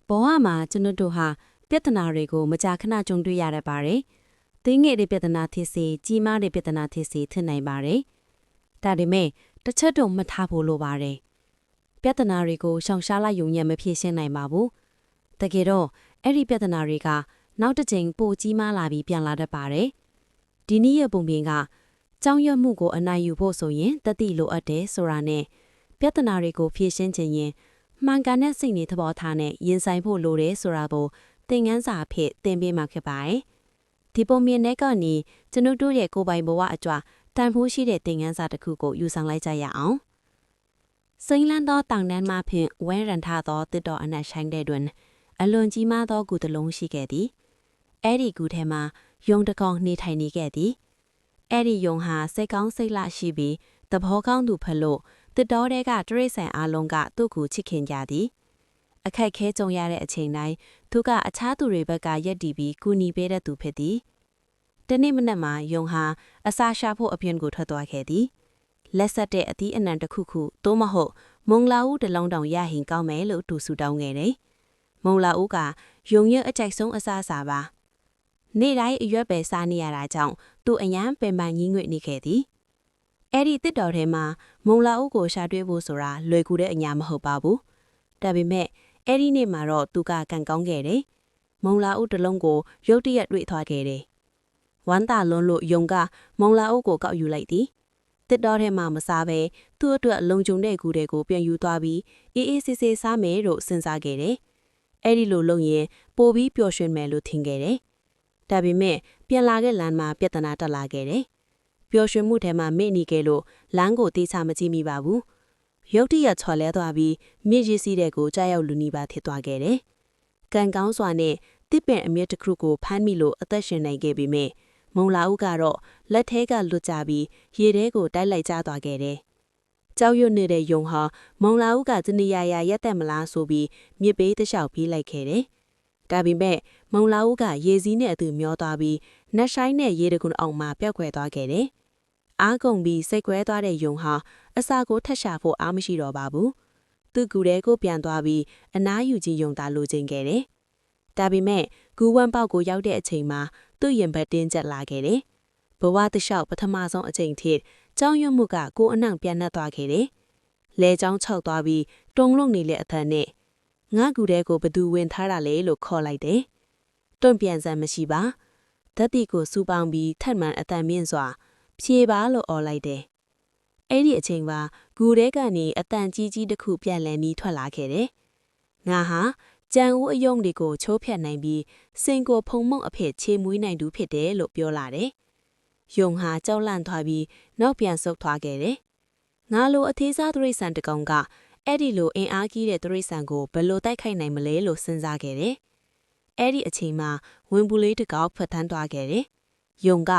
ဘောဟာမှာကျွန်တော်တို့ဟာပြဿနာတွေကိုမကြာခဏကြုံတွေ့ရတတ်ပါတယ်။တင်းငယ်တဲ့ပြဿနာဖြစ်စေကြီးမားတဲ့ပြဿနာဖြစ်စေထင်နိုင်ပါတယ်။ဒါပေမဲ့တစ်ချက်တော့မှတ်ထားဖို့လိုပါတယ်။ပြဿနာတွေကိုရှောင်ရှားလိုက်ရုံနဲ့မဖြေရှင်းနိုင်ပါဘူး။တကယ်တော့အဲ့ဒီပြဿနာတွေကနောက်တစ်ချိန်ပိုကြီးမားလာပြီးပြန်လာတတ်ပါတယ်။ဒီနည်းရဲ့ပုံပြင်ကကြောင်းရွက်မှုကိုအနိုင်ယူဖို့ဆိုရင်တတိလိုအပ်တယ်ဆိုတာနဲ့ပြဿနာတွေကိုဖြေရှင်းခြင်းရင်မှန်ကန်တဲ့စိတ်နေသဘောထားနဲ့ရင်ဆိုင်ဖို့လိုတယ်ဆိုတာကိုသင်ခန်းစာအဖြစ်သင်ပေးမှာဖြစ်ပါတယ်။ဒီပုံမြင်တဲ့ကနေကျွန်တို့ရဲ့ကိုယ်ပိုင်ဘဝအကြွတန်ဖိုးရှိတဲ့သင်ခန်းစာတစ်ခုကိုယူဆောင်လိုက်ကြရအောင်။စိမ့်လန်းသောတောင်တန်းမှဖြင့်ဝဲရန်ထသောတစ်တော်အနက်ဆိုင်တဲ့တွင်အလွန်ကြီးမားသောကူတစ်လုံးရှိခဲ့သည်။အဲ့ဒီကူထဲမှာယုံတကောင်နေထိုင်နေခဲ့သည်။အဲ့ဒီယုံဟာစိတ်ကောင်းစိတ်လှရှိပြီးသဘောကောင်းသူဖလို့တစ်တော်တဲကတရိတ်ဆန်အားလုံးကသူ့ကိုချစ်ခင်ကြသည်အခက်ခဲကြုံရတဲ့အချိန်တိုင်းသူကအခြားသူတွေဘက်ကရက်တီပြီးကူညီပေးတဲ့သူဖြစ်သည်တနေ့မနက်မှာယုံဟာအစာရှာဖို့အပြင်ကိုထွက်သွားခဲ့သည်လက်ဆက်တဲ့အသီးအနှံတစ်ခုခုသို့မဟုတ်မုံလာဦးတလုံးတောင်ရဟင်ကောင်းမယ်လို့သူဆူတောင်းခဲ့တယ်မုံလာဦးကယုံရဲ့အကြိုက်ဆုံးအစားအစာပါနေ့တိုင်းအရွက်ပဲစားနေရတာကြောင့်သူအယံပင်ပန်းကြီးငွေ့နေခဲ့သည်အဲ့ဒီတစ်တော်ထဲမှာမုံလာဦးကိုရှာတွေ့ဖို့ဆိုတာလွယ်ကူတဲ့အညာမဟုတ်ပါဘူး။ဒါပေမဲ့အဲ့ဒီနေ့မှာတော့သူကကန်ကောင်းခဲ့တယ်။မုံလာဦးတစ်လုံးကိုရုတ်တရက်တွေ့သွားခဲ့တယ်။ဝမ်းသာလွန်းလို့ယုံကမုံလာဦးကိုကောက်ယူလိုက်သည်။တစ်တော်ထဲမှာမစားဘဲသူ့အတွက်လုံခြုံတဲ့ကူတွေကိုပြန်ယူသွားပြီးအေးအေးဆေးဆေးစားမယ်လို့စဉ်းစားခဲ့တယ်။အဲ့ဒီလိုလုပ်ရင်ပိုပြီးပျော်ရွှင်မယ်လို့ထင်ခဲ့တယ်။ဒါပေမဲ့ပြန်လာတဲ့လမ်းမှာပြဿနာတက်လာခဲ့တယ်။ပျော်ရွှင်မှုထဲမှာမေ့နေခဲ့လို့လမ်းကိုတေးချမကြည့်မိပါဘူး။ရုတ်တရက်ချော်လဲသွားပြီးမြစ်ရည်စီးတဲ့ကိုကြားရောက်လူနီးပါဖြစ်သွားခဲ့တယ်။ကံကောင်းစွာနဲ့တစ်ပင်အမြင့်တစ်ခုကိုဖမ်းမိလို့အသက်ရှင်နိုင်ခဲ့ပေမဲ့မုံလာဦးကတော့လက်ထဲကလွတ်ကြပြီးရေထဲကိုတိုက်လိုက်ကျသွားခဲ့တယ်။ကြောက်ရွံ့နေတဲ့ယုံဟာမုံလာဦးကတနေရာရာရက်တက်မလားဆိုပြီးမြစ်ဘေးတစ်လျှောက်ပြေးလိုက်ခဲ့တယ်။ဒါပေမဲ့မုံလာဦးကရေစည်းနဲ့အတူမျောသွားပြီးနတ်ဆိုင်နဲ့ရေတကွန်အောင်မှာပျောက်ခွဲသွားခဲ့တယ်။အားကုန်ပြီးစိတ်ကွဲသွားတဲ့ယုံဟာအစာကိုထက်ရှာဖို့အားမရှိတော့ပါဘူး။သူ့ကူထဲကိုပြန်သွားပြီးအနားယူခြင်းယုံသာလိုချင်ခဲ့တယ်။ဒါပေမဲ့ဂူဝမ်ပေါက်ကိုရောက်တဲ့အချိန်မှာသူ့ရင်ဘတ်တင်းကျပ်လာခဲ့တယ်။ဘဝတစ်လျှောက်ပထမဆုံးအချိန်ထိကြောင်းရွံ့မှုကကိုအနှံ့ပြန်နှက်သွားခဲ့တယ်။လဲချောင်းခြောက်သွားပြီးတုံလုံးနေတဲ့အထက်နဲ့ငါကူထဲကိုဘသူဝင်ထားတာလဲလို့ခေါ်လိုက်တယ်။တွန့်ပြန်စမ်းမရှိပါ။ဓာတ်တီကိုစူပေါင်းပြီးထက်မှန်အတန်မြင့်စွာဖြေပါလို့အော်လိုက်တယ်။အဲ့ဒီအချိန်မှာဂူထဲကနေအတန်ကြီးကြီးတစ်ခုပြန်လည်ပြီးထွက်လာခဲ့တယ်။ငါဟာကြံဦးအယုံတွေကိုချိုးဖျက်နိုင်ပြီးစင်ကိုဖုံမုံအဖြစ်ချေမွေးနိုင်သူဖြစ်တယ်လို့ပြောလာတယ်။ယုံဟာကြောက်လန့်သွားပြီးနောက်ပြန်ဆုတ်သွားခဲ့တယ်။ငါလိုအသေးစားတရိษံတကောင်ကအဲ့ဒီလိုအင်အားကြီးတဲ့တရိษံကိုဘယ်လိုတိုက်ခိုက်နိုင်မလဲလို့စဉ်းစားခဲ့တယ်။အဲ့ဒီအချိန်မှာဝင်ပူလေးတကောက်ဖတ်ထမ်းသွားခဲ့တယ်။ယုံက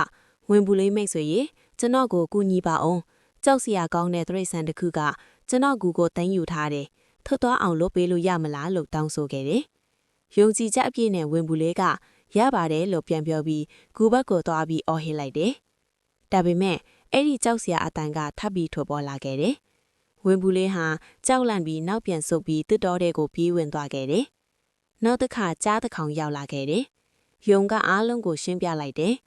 ဝင်ပူလေးမိတ်ဆွေရေကျွန်တော်ကိုကူညီပါအောင်ကြောက်စရာကောင်းတဲ့တရိษံတစ်ခုကကျွန်တော်ကူကိုတင်းယူထားတယ်ထွက်သွားအောင်လုပ်ပေးလို့ရမလားလို့တောင်းဆိုခဲ့တယ်။ယုံကြည်ချက်အပြည့်နဲ့ဝင်ပူလေးကရပါတယ်လို့ပြန်ပြောပြီးဂူဘက်ကိုသွားပြီးအော်ဟစ်လိုက်တယ်။ဒါပေမဲ့အဲ့ဒီကြောက်စရာအတန်ကထပ်ပြီးထွက်ပေါ်လာခဲ့တယ်။ဝင်ပူလေးဟာကြောက်လန့်ပြီးနောက်ပြန်ဆုတ်ပြီးတစ်တော်တဲ့ကိုပြေးဝင်သွားခဲ့တယ်။နောက်တစ်ခါကြားတစ်ခေါင်ရောက်လာခဲ့တယ်။ယုံကအားလုံးကိုရှင်းပြလိုက်တယ်။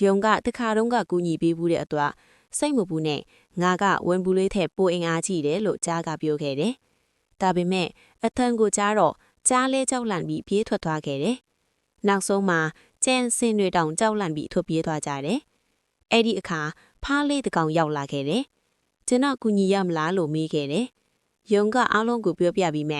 ယုံကတစ်ခါတုန်းကကူညီပေးမှုတဲ့အတွက်စိတ်မပူနဲ့ငါကဝင်ပူလေးထက်ပိုအင်အားကြီးတယ်လို့ကြားကပြောခဲ့တယ်။ဒါပေမဲ့အထန်ကိုကြားတော့ကြားလဲကြောက်လန့်ပြီးပြေးထွက်သွားခဲ့တယ်။နောက်ဆုံးမှာကျန်စင်တွေတောင်ကြောက်လန့်ပြီးထွက်ပြေးသွားကြတယ်။အဲ့ဒီအခါဖားလေးတကောင်ရောက်လာခဲ့တယ်။ကျွန်တော်ကူညီရမလားလို့မေးခဲ့တယ်။ယုံကအားလုံးကိုပြောပြပြီးမှ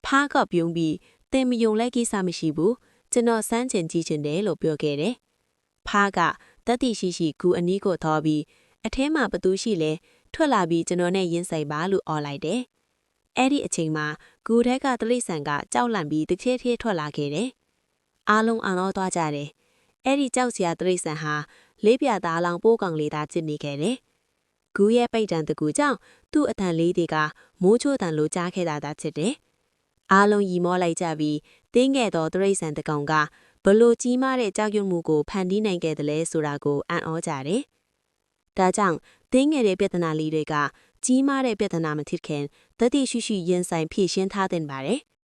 ဖားကပြုံးပြီးတင်မယုံလဲကိစ္စမရှိဘူး။ကျွန်တော်စမ်းချင်ကြည့်ချင်တယ်လို့ပြောခဲ့တယ်။ဖားကတတိရှိရှိကူအနီးကိုထော်ပြီးအထဲမှာဘသူရှိလဲထွက်လာပြီးကျွန်တော်နဲ့ရင်းဆိုင်ပါလို့အော်လိုက်တယ်။အဲ့ဒီအချိန်မှာဂူထဲကတလိษံကကြောက်လန့်ပြီးတစ်ဖြည်းဖြည်းထွက်လာခဲ့တယ်။အားလုံးအောင်တော့သွားကြတယ်။အဲ့ဒီကြောက်စရာတလိษံဟာလေးပြသားလောင်ပိုးကောင်လေးသားချစ်နေခဲ့တယ်။ဂူရဲ့ပိတ်တံတကူကြောင့်သူ့အတန်လေးတွေကမိုးချိုးတန်လိုကြားခဲ့တာသာချစ်တယ်။အားလုံးရီမောလိုက်ကြပြီးတင်းငယ်သောတလိษံတကောင်ကဘလို့ကြီးမားတဲ့ကြောက်ရွံ့မှုကိုဖန်တီးနိုင်ခဲ့တယ်လဲဆိုတာကိုအံ့ဩကြတယ်။ဒါကြောင့်တင်းငယ်တဲ့ပြဿနာလေးတွေကကြီးမားတဲ့ပြဿနာမဖြစ်ခင်တတိရှိရှိရင်ဆိုင်ဖြေရှင်းထားတဲ့ပါတယ်။